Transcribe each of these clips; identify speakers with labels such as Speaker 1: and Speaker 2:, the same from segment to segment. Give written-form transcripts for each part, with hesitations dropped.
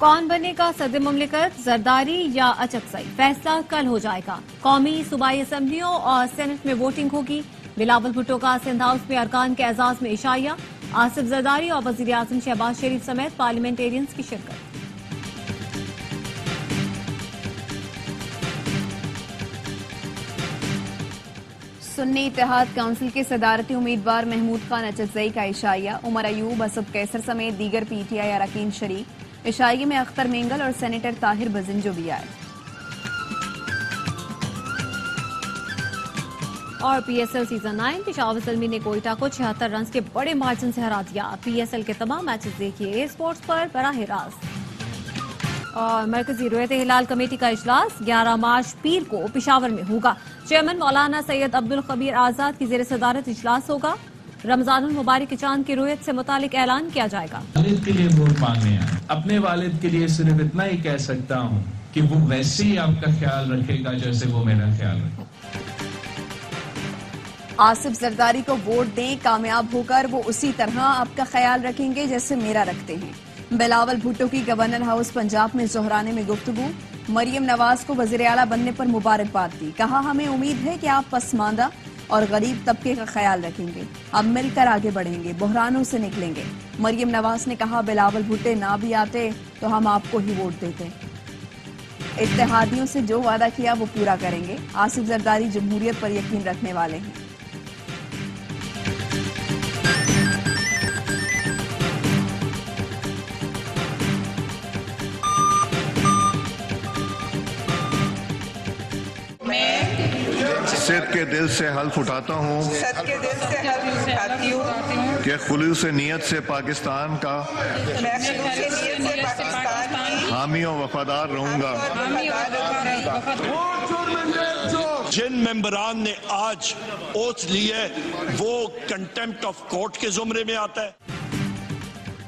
Speaker 1: کون بنے گا صدر مملکت، زرداری یا اچکزئی؟ فیصلہ کل ہو جائے گا۔ قومی صوبائی اسمبلیوں اور سینٹ میں ووٹنگ ہوگی۔ بلاول بھٹو کا سندھ ہاؤس میں ارکان کے اعزاز میں عشائیہ۔ آصف زرداری اور وزیر اعظم شہباز شریف سمیت پارلیمنٹیرینز کی شرکت۔
Speaker 2: سنی اتحاد کونسل کے صدارتی امیدوار محمود خان اچکزئی کا عشائیہ۔ عمر ایوب، اسد قیصر سمیت دیگر پی ٹی آئی اراکین شریک۔ عشائیے میں اختر مینگل اور سینیٹر طاہر بزنجو بھی آئے۔
Speaker 1: اور P S L season 9 Peshawar Zalmi نے کوئٹہ کو 76 رنز کے بڑے مارجن سے ہرا دیا۔ پی ایس ایل کے تمام میچز دیکھیے اسپورٹس پر براہ راست۔ اور مرکزی رویت ہلال کمیٹی کا اجلاس 11 مارچ پیر کو پشاور میں ہوگا۔ چیئرمین مولانا سید عبدالخبیر آزاد کی زیر صدارت اجلاس ہوگا۔ رمضان المبارک کے چاند کی رویت سے متعلق اعلان کیا جائے گا۔
Speaker 3: والد کے لیے ووٹ مانگنے آئے، اپنے والد کے لیے صرف اتنا ہی کہہ سکتا ہوں کہ وہ ویسے ہی آپ کا خیال رکھے گا جیسے وہ میرا خیال رکھے۔
Speaker 2: آصف زرداری کو ووٹ دیں، کامیاب ہو کر وہ اسی طرح آپ کا خیال رکھیں گے جیسے میرا رکھتے ہیں۔ بلاول بھٹو کی گورنر ہاؤس پنجاب میں زہرانے میں گفتگو۔ مریم نواز کو وزیر اعلیٰ بننے پر مبارکباد دی۔ کہا ہمیں امید ہے کہ آپ پسماندہ اور غریب طبقے کا خیال رکھیں گے، اب مل کر آگے بڑھیں گے، بحرانوں سے نکلیں گے۔ مریم نواز نے کہا بلاول بھٹو نہ بھی آتے تو ہم آپ کو ہی ووٹ دیتے۔ اتحادیوں سے جو وعدہ کیا وہ پورا کریں گے۔ آصف زرداری جمہوریت پر یقین رکھنے والے ہیں۔
Speaker 4: صدق کے دل سے حلف اٹھاتا ہوں کہ خلوص نیت سے پاکستان کا حامی و وفادار رہوں گا۔
Speaker 5: جن ممبران نے آج اوتھ لی ہے وہ کنٹمپٹ آف کورٹ کے زمرے میں آتا ہے۔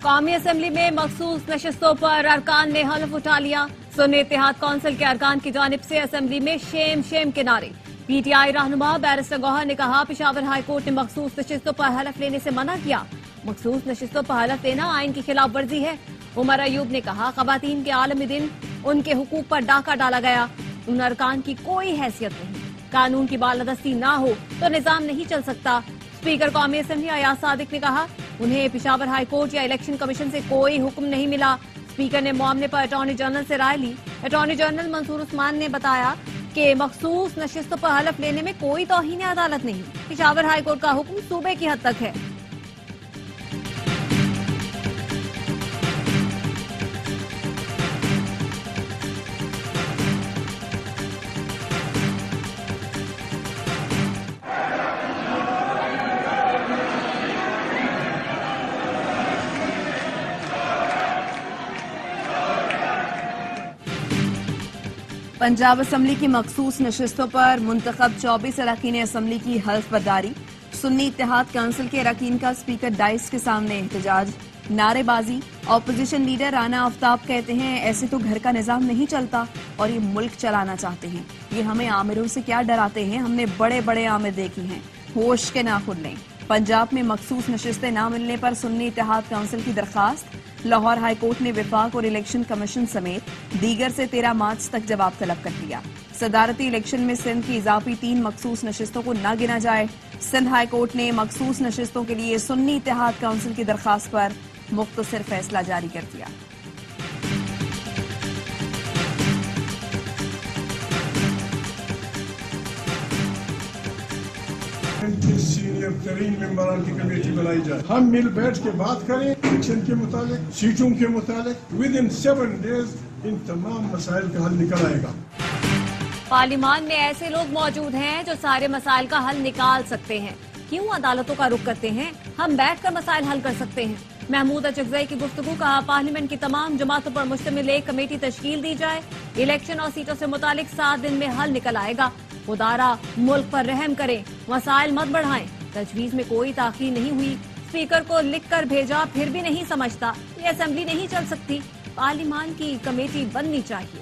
Speaker 1: قومی اسمبلی میں مخصوص نشستوں پر ارکان نے حلف اٹھا لیا۔ سنی اتحاد کونسل کے ارکان کی جانب سے اسمبلی میں شیم شیم کے نعرے۔ پی ٹی آئی رہنما بیرسٹر گوہر نے کہا پشاور ہائی کورٹ نے مخصوص نشستوں پر حلف لینے سے منع کیا۔ مخصوص نشستوں پر حلف لینا آئین کی خلاف ورزی ہے۔ عمر ایوب نے کہا خواتین کے عالمی دن ان کے حقوق پر ڈاکہ ڈالا گیا، ان ارکان کی کوئی حیثیت نہیں۔ قانون کی بالادستی نہ ہو تو نظام نہیں چل سکتا۔ اسپیکر قومی اسمبلی ایاز صادق نے کہا انہیں پشاور ہائی کورٹ یا الیکشن کمیشن سے کوئی حکم نہیں ملا۔ اسپیکر نے معاملے پر اٹارنی جنرل سے رائے لی۔ اٹارنی جنرل منصور عثمان نے بتایا کہ مخصوص نشستوں پر حلف لینے میں کوئی توہین عدالت نہیں۔ پشاور ہائی کورٹ کا حکم صوبے کی حد تک ہے۔
Speaker 2: پنجاب اسمبلی کی مخصوص نشستوں پر منتخب 24 اراکین اسمبلی کی حلف برداری۔ سنی اتحاد کونسل کے اراکین کا اسپیکر ڈائس کے سامنے احتجاج، نعرے بازی۔ اپوزیشن لیڈر رانا آفتاب کہتے ہیں ایسے تو گھر کا نظام نہیں چلتا اور یہ ملک چلانا چاہتے ہیں، یہ ہمیں آمروں سے کیا ڈراتے ہیں، ہم نے بڑے بڑے آمر دیکھی ہیں، ہوش کے ناخن لیں۔ پنجاب میں مخصوص نشستیں نہ ملنے پر سنی اتحاد کونسل کی درخواست۔ لاہور ہائی کورٹ نے وفاق اور الیکشن کمیشن سمیت دیگر سے 13 مارچ تک جواب طلب کر دیا۔ صدارتی الیکشن میں سندھ کی اضافی 3 مخصوص نشستوں کو نہ گنا جائے۔ سندھ ہائی کورٹ نے مخصوص نشستوں کے لیے سنی اتحاد کونسل کی درخواست پر مختصر فیصلہ جاری کر دیا۔
Speaker 6: سینئر ترین ممبران کی کمیٹی بنائی جائے، ہم مل بیٹھ کے بات کریں الیکشن کے متعلق، سیٹوں کے متعلق۔ ودن 7 days ان تمام مسائل کا حل نکل آئے گا۔
Speaker 1: پارلیمان میں ایسے لوگ موجود ہیں جو سارے مسائل کا حل نکال سکتے ہیں، کیوں عدالتوں کا رخ کرتے ہیں؟ ہم بیٹھ کر مسائل حل کر سکتے ہیں۔ محمود اچکزئی کی گفتگو، کہا پارلیمنٹ کی تمام جماعتوں پر مشتمل ایک کمیٹی تشکیل دی جائے، الیکشن اور سیٹوں سے متعلق 7 دن میں حل نکل آئے گا۔ خدارا ملک پر رحم کریں، مسائل مت بڑھائیں۔ تجویز میں کوئی تاخیر نہیں ہوئی، اسپیکر کو لکھ کر بھیجا پھر بھی نہیں سمجھتا، یہ اسمبلی نہیں چل سکتی، پارلیمان کی کمیٹی بننی چاہیے۔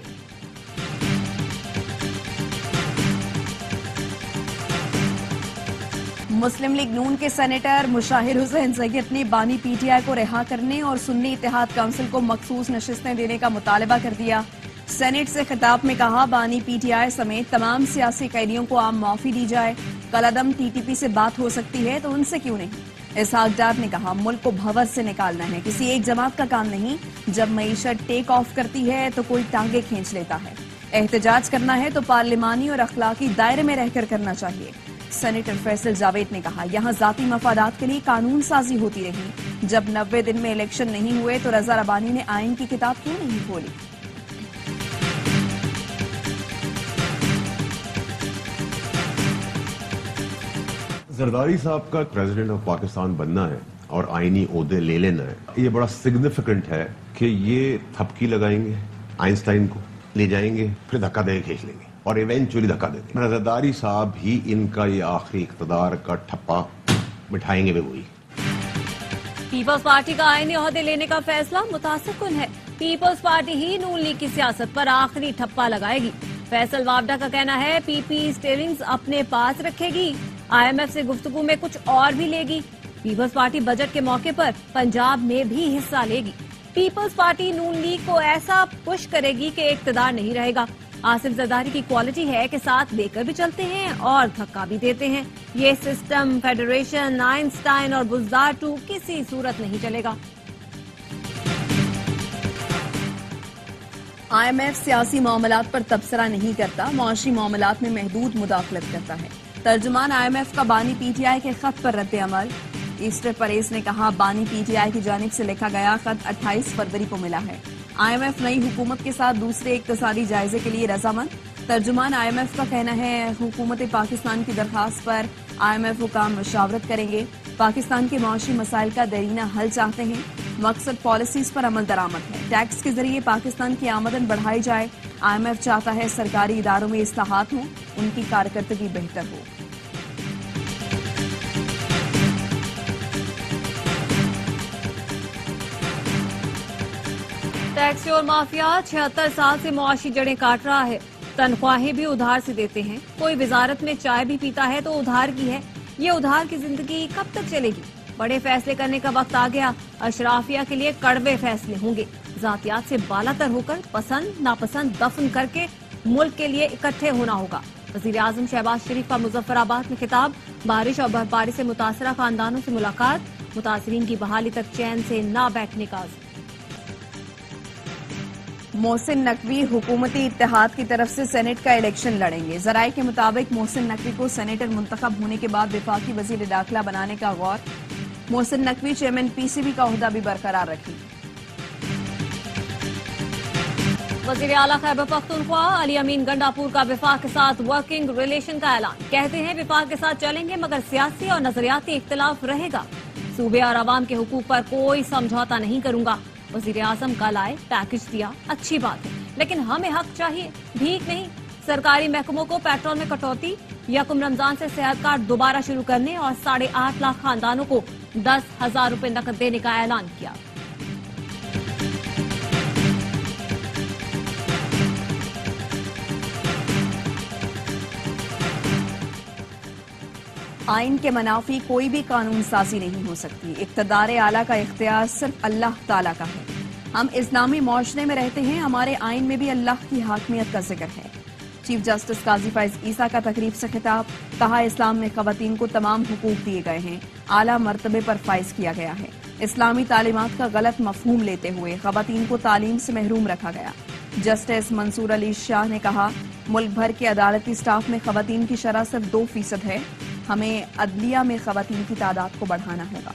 Speaker 2: مسلم لیگ نون کے سینیٹر مشاہر حسین سید نے بانی پی ٹی آئی کو رہا کرنے اور سنی اتحاد کونسل کو مخصوص نشستیں دینے کا مطالبہ کر دیا۔ سینیٹ سے خطاب میں کہا بانی پی ٹی آئی سمیت تمام سیاسی قیدیوں کو عام معافی دی جائے، کالعدم ٹی ٹی پی سے بات ہو سکتی ہے تو ان سے کیوں نہیں۔ اسحاق ڈار نے کہا ملک کو بھور سے نکالنا ہے، کسی ایک جماعت کا کام نہیں، جب معیشت ٹیک آف کرتی ہے تو کوئی ٹانگیں کھینچ لیتا ہے، احتجاج کرنا ہے تو پارلیمانی اور اخلاقی دائرے میں رہ کر کرنا چاہیے۔ سینیٹر فیصل جاوید نے کہا یہاں ذاتی مفادات کے لیے قانون سازی ہوتی رہی، جب 90 دن میں الیکشن نہیں ہوئے تو رضا ربانی نے آئین کی کتاب کیوں نہیں کھولی۔
Speaker 7: زرداری صاحب کا پریزیڈنٹ آف پاکستان بننا ہے اور آئینی عہدے لے لینا ہے، یہ بڑا سگنیفیکنٹ ہے کہ یہ تھپکی لگائیں گے، آئنسٹائن کو لے جائیں گے، پھر دھکا دے کے کھینچ لیں گے اور ایونچولی دھکا دیں گے۔ زرداری صاحب ہی ان کا یہ آخری اقتدار کا ٹھپا بٹھائیں گے وہی۔
Speaker 1: پیپلز پارٹی کا آئینی عہدے لینے کا فیصلہ متاثر کن ہے، پیپلز پارٹی ہی نون لیگ کی سیاست پر آخری ٹھپا لگائے گی۔ فیصل وابڈا کا کہنا ہے پی پی اسٹیئرنگز اپنے پاس رکھے گی، آئی ایم ایف سے گفتگو میں کچھ اور بھی لے گی۔ پیپلز پارٹی بجٹ کے موقع پر پنجاب میں بھی حصہ لے گی۔ پیپلز پارٹی نون لیگ کو ایسا پش کرے گی کہ اقتدار نہیں رہے گا۔ آصف زرداری کی کوالٹی ہے کہ ساتھ لے کر بھی چلتے ہیں اور دھکا بھی دیتے ہیں۔ یہ سسٹم فیڈریشن، آئنسٹائن اور بزدار 2 کسی صورت نہیں چلے گا۔
Speaker 2: آئی ایم ایف سیاسی معاملات پر تبصرہ نہیں کرتا، معاشی معاملات میں محدود مداخلت کرتا ہے۔ ترجمان آئی ایم ایف کا بانی پی ٹی آئی کے خط پر رد عمل، ایسٹر پریس نے کہا بانی پی ٹی آئی کی جانب سے لکھا گیا خط 28 فروری کو ملا ہے۔ آئی ایم ایف نئی حکومت کے ساتھ دوسرے اقتصادی جائزے کے لیے رضامند۔ ترجمان آئی ایم ایف کا کہنا ہے حکومت پاکستان کی درخواست پر آئی ایم ایف حکام مشاورت کریں گے، پاکستان کے معاشی مسائل کا دیرینہ حل چاہتے ہیں، مقصد پالیسیز پر عمل درآمد ہے، ٹیکس کے ذریعے پاکستان کی آمدن بڑھائی جائے۔ آئی ایم ایف چاہتا ہے سرکاری اداروں میں اصلاحات ہوں، ان کی کارکردگی بہتر ہو۔
Speaker 1: ٹیکس چور مافیا 76 سال سے معاشی جڑیں کاٹ رہا ہے، تنخواہیں بھی ادھار سے دیتے ہیں، کوئی وزارت میں چائے بھی پیتا ہے تو ادھار کی ہے۔ یہ ادھار کی زندگی کب تک چلے گی؟ بڑے فیصلے کرنے کا وقت آ گیا، اشرافیہ کے لیے کڑوے فیصلے ہوں گے، ذاتیات سے بالا تر ہو کر پسند ناپسند دفن کر کے ملک کے لیے اکٹھے ہونا ہوگا۔ وزیر اعظم شہباز شریف کا مظفر آباد میں خطاب، بارش اور برفباری سے متاثرہ خاندانوں سے ملاقات، متاثرین کی بحالی تک چین سے نہ بیٹھنے کا عزم۔
Speaker 2: محسن نقوی حکومتی اتحاد کی طرف سے سینیٹ کا الیکشن لڑیں گے۔ ذرائع کے مطابق محسن نقوی کو سینیٹر منتخب ہونے کے بعد وفاقی وزیر داخلہ بنانے کا غور۔ Mohsin Naqvi chairman P C B کا عہدہ بھی برقرار رکھیں گے۔
Speaker 1: وزیر اعلیٰ خیبر پختونخوا علی امین گنڈاپور کا وفاق کے ساتھ ورکنگ ریلیشن کا اعلان، کہتے ہیں وفاق کے ساتھ چلیں گے مگر سیاسی اور نظریاتی اختلاف رہے گا، صوبے اور عوام کے حقوق پر کوئی سمجھوتا نہیں کروں گا۔ وزیر اعظم کل آئے، پیکج دیا، اچھی بات ہے، لیکن ہمیں حق چاہیے، بھیک نہیں۔ سرکاری محکموں کو پیٹرول میں کٹوتی، 1 رمضان سے صحت کارڈ دوبارہ شروع کرنے اور 8.5 لاکھ خاندانوں کو 10,000 روپے نقد دینے کا اعلان کیا۔
Speaker 2: آئین کے منافی کوئی بھی قانون سازی نہیں ہو سکتی، اقتدار اعلیٰ کا اختیار صرف اللہ تعالیٰ کا ہے۔ ہم اسلامی معاشرے میں رہتے ہیں، ہمارے آئین میں بھی اللہ کی حاکمیت کا ذکر ہے۔ چیف جسٹس قاضی فائز عیسیٰ کا تقریب سے خطاب، کہا اسلام میں خواتین کو تمام حقوق دیے گئے ہیں، اعلیٰ مرتبے پر فائز کیا گیا ہے۔ اسلامی تعلیمات کا غلط مفہوم لیتے ہوئے خواتین کو تعلیم سے محروم رکھا گیا۔ جسٹس منصور علی شاہ نے کہا ملک بھر کے عدالتی سٹاف میں خواتین کی شرح صرف 2% ہے، ہمیں عدلیہ میں خواتین کی تعداد کو بڑھانا ہوگا۔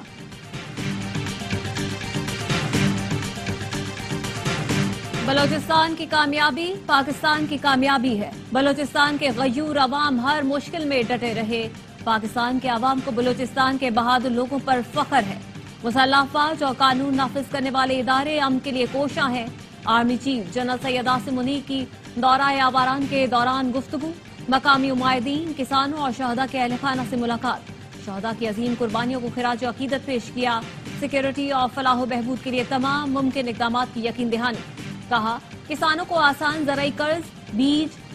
Speaker 1: بلوچستان کی کامیابی پاکستان کی کامیابی ہے، بلوچستان کے غیور عوام ہر مشکل میں ڈٹے رہے، پاکستان کے عوام کو بلوچستان کے بہادر لوگوں پر فخر ہے، مسلح افواج اور قانون نافذ کرنے والے ادارے امن کے لیے کوشاں ہیں۔ Army chief general Syed Asim Munir کی دورہ آوران کے دوران گفتگو، مقامی نمائندین، کسانوں اور شہداء کے اہل خانہ سے ملاقات، شہداء کی عظیم قربانیوں کو خراج عقیدت پیش کیا، سیکیورٹی اور فلاح و بہبود کے لیے تمام ممکن اقدامات کی یقین دہانی، کہا کسانوں کو آسان زرعی قرض، بیج،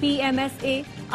Speaker 1: PMSA,